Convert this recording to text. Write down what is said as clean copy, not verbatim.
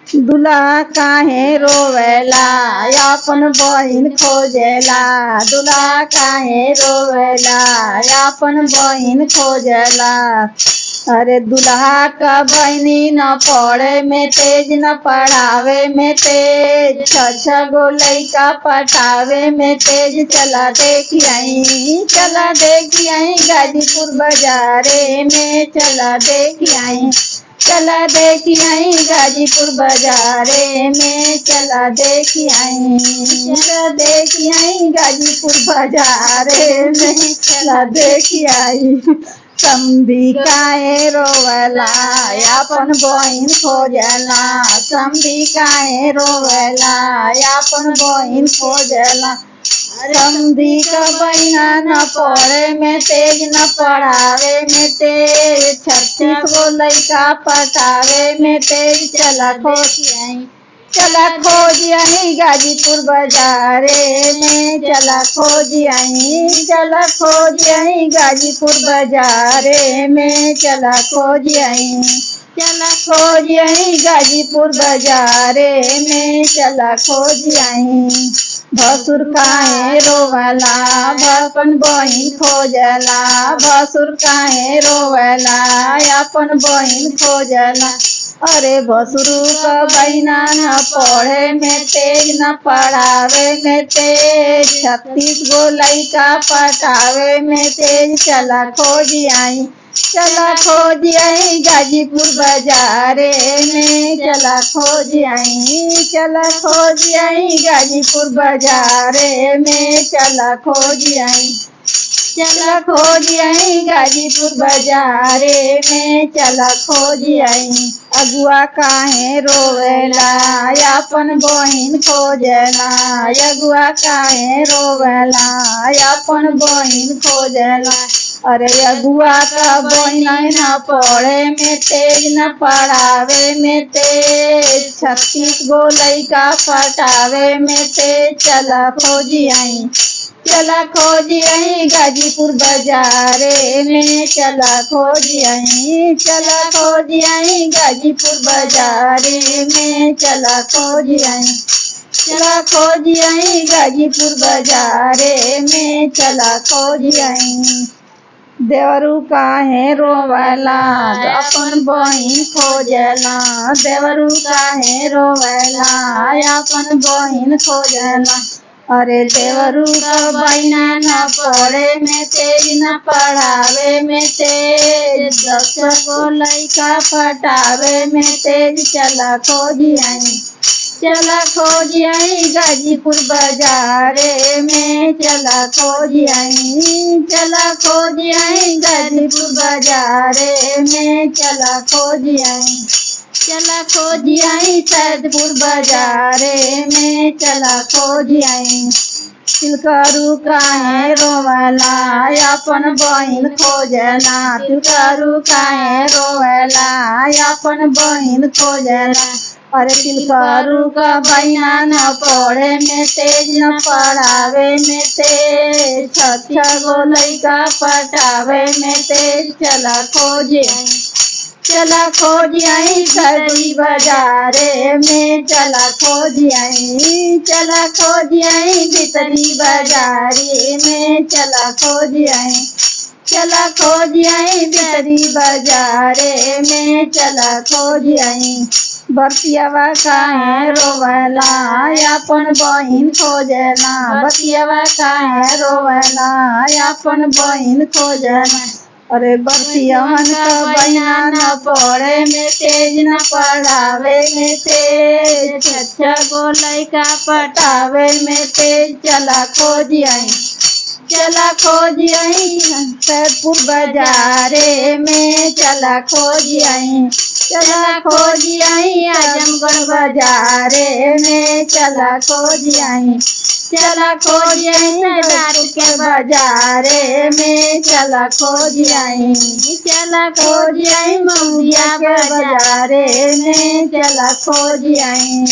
दूल्हा काहे रोवेला अपन बहिन खोजेला। दूल्हा काहे रोवेला अपन बहिन खोजेला। अरे दूल्हा का बहनी न पढ़े में तेज न पढ़ावे में तेज, छह गो लइका पटावे में तेज। चला देखियाई गाजीपुर बाजारे में, चला देखियाई गाजीपुर बाजारे में, चला देखियाई गाजीपुर बाजारे में, चला देखियाई। समधी काहे रोवेला अपन बहिन खोजेला। समधी काहे रोवेला अपन बहिन खोजेला। समधी का बहिना न पढ़े में तेज न पढ़ावे में तेज, 36 गो लइका पटावे में तेज। चला खोजियाई गाजीपुर बाजारे में, चला खोजियाई गाजीपुर बाजारे में, चला खोजियाई गाजीपुर बाजारे में, चला खोजियाई। भसुर काहे रोवेला अपन बहिन खोजेला। भसुर काहे रोवेला अपन बहिन खोजेला। अरे भसुरू का बहिना न पढ़े में तेज न पढ़ावे में तेज, 36 गो लइका पटावे में तेज। चला खोजियाई गाजीपुर बाजारे में, चला खोजियाई गाजीपुर बाजारे में, चला खोजियाई गाजीपुर बाजारे में, चला खोजियाई। अगुआ काहे रोवेला अपन बहिन खोजेला। अगुआ काहे रोवेला अपन बहिन खोजेला। अरे अगुआ का बहिना न पढ़े में तेज न पढ़ावे में तेज, 36 गो लइका पटावे में तेज। चला खोजियाई गाजीपुर बाजारे में, चला खोजियाई गाजीपुर बाजारे में, चला खोजियाई गाजीपुर बाजारे में, चला खोजियाई। देवरू काहे रोवेला अपन बहिन खोजेला। देवरू काहे रोवेला अपन बहिन खोजेला। अरे देवरू का बहिना न पढ़े में तेज न पढ़ावे में तेज, 10 गो लइका पटावे में तेज। चला खोजियाई गाजीपुर बाजारे में, चला खोजियाई गाजीपुर बाजारे में, चला खोजियाई सैदपुर बाजारे में, चला खोजियाई। तिलकरू काहे रोवेला अपन बहिन खोजेला। तिलकरू काहे रोवेला अपन बहिन खोजेला। अरे तिलकरू का बहिना न पढ़े में तेज न पढ़ावे में तेज, 6 गो लइका पटावे में तेज। चला खोजियाई सदी बाजारे में, चला खोजियाई भीतरी बाजारे में, चला भीतरी बाजारे में, चला खोजियाई। बतियावा काहे रोवेला अपन बहिन खोजेला। बतियावा काहे रोवेला अपन बहिन खोजेला। अरे बतियवन का बहिना न पढ़े में तेज न पढ़ावे में तेज, 6 गो लइका पटावे में तेज। चला खोजियाई सैदपुर बाजारे में, चला खोजियाई आजमगढ़ बाजारे में, चला खोजियाई सैदपुर के बाजारे में, चला खोजियाई मऊरिया के बाजारे में, चला खोजियाई।